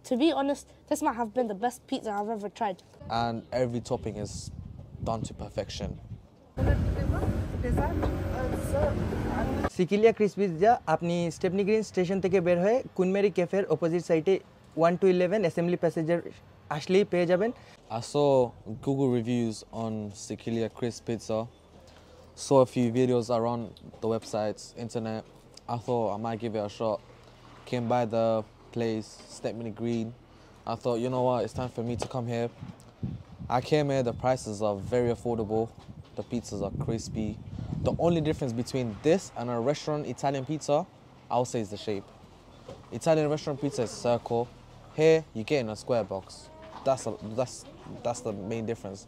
to be honest, this might have been the best pizza I've ever tried. And every topping is done to perfection. Siqilliya Crisp pizza আপনি Stepney green station থেকে বের হয়ে কুনমেরি ক্যাফের opposite সাইডে 1 to 11 assembly প্যাসেজের আসলেই পেয়ে যাবেন। I saw Google reviews on Siqilliya Crisp pizza, saw a few videos around the websites, internet. I thought I might give it a shot. Came by the place, Stepney Green. I thought, you know what, it's time for me to come here. I came here, the prices are very affordable, the pizzas are crispy. The only difference between this and a restaurant Italian pizza, I would say, is the shape. Italian restaurant pizza is circle. Here, you get in a square box. That's the main difference.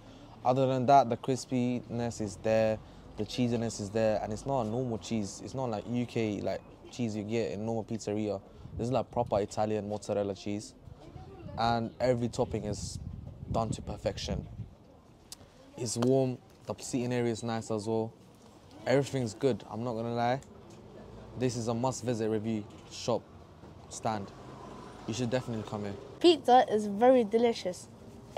Other than that, the crispiness is there, the cheesiness is there, and it's not a normal cheese. It's not like UK like cheese you get in normal pizzeria. This is like proper Italian mozzarella cheese, and every topping is done to perfection. It's warm, the seating area is nice as well. Everything's good, I'm not gonna lie. This is a must-visit review shop stand. You should definitely come here. Pizza is very delicious.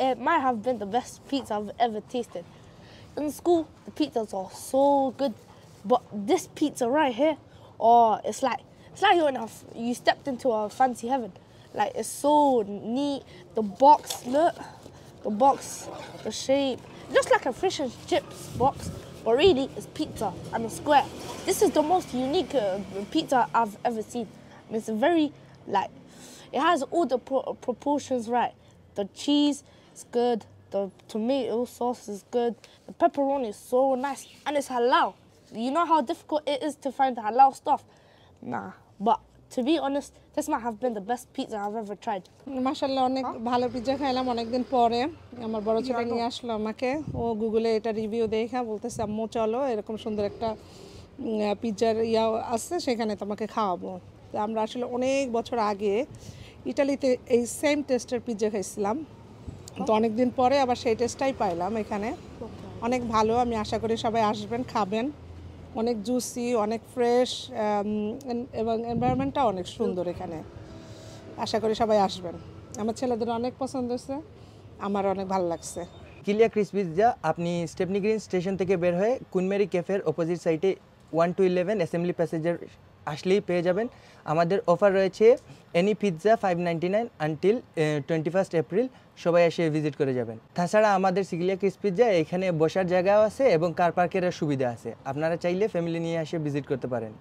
It might have been the best pizza I've ever tasted. In school, the pizzas are so good, but this pizza right here, oh, it's like you stepped into a fancy heaven. Like, it's so neat. The box, look, the shape, just like a fish and chips box, but really it's pizza and a square. This is the most unique pizza I've ever seen. And it's very, like, it has all the proportions right. The cheese is good, the tomato sauce is good, the pepperoni is so nice, and it's halal. You know how difficult it is to find halal stuff? Nah, but to be honest, this might have been the best pizza I've ever tried. মাশাআল্লাহ অনেক ভালো pizza খাইলাম অনেকদিন পরে। আমার বড় ছেলে নিয়ে আসলো আমাকে, ও গুগলে এটা রিভিউ দেখা বলতেছে আম্মু চলো এরকম সুন্দর একটা পিৎজার আছে সেখানে তোমাকে খাওয়াবো। তো আমরা আসলে অনেক বছর আগে ইতালিতে এই সেম টেস্টের পিৎজা খাইছিলাম, তো অনেক দিন পরে আবার সেই টেস্টটাই পাইলাম এখানে। অনেক ভালো, আমি আশা করি সবাই আসবেন, খাবেন। অনেক জুসি, অনেক ফ্রেশ, এবং এনভায়রনমেন্টটা অনেক সুন্দর এখানে। আশা করি সবাই আসবেন। আমার ছেলেদের অনেক পছন্দ হয়েছে, আমার অনেক ভালো লাগছে। Siqilliya Crisp pizza আপনি স্টেপনি গ্রিন স্টেশন থেকে বের হয়ে কুনমেরি ক্যাফের অপোজিট সাইডে 1 to 11 অ্যাসেম্বলি প্যাসেজের আসলেই পেয়ে যাবেন। আমাদের অফার রয়েছে এনি পিৎজা 599 আনটিল 21 এপ্রিল। সবাই এসে ভিজিট করে যাবেন। তাছাড়া আমাদের Siqilliya Crisp pizza এখানে বসার জায়গাও আছে এবং কার পার্কের সুবিধা আছে। আপনারা চাইলে ফ্যামিলি নিয়ে এসে ভিজিট করতে পারেন।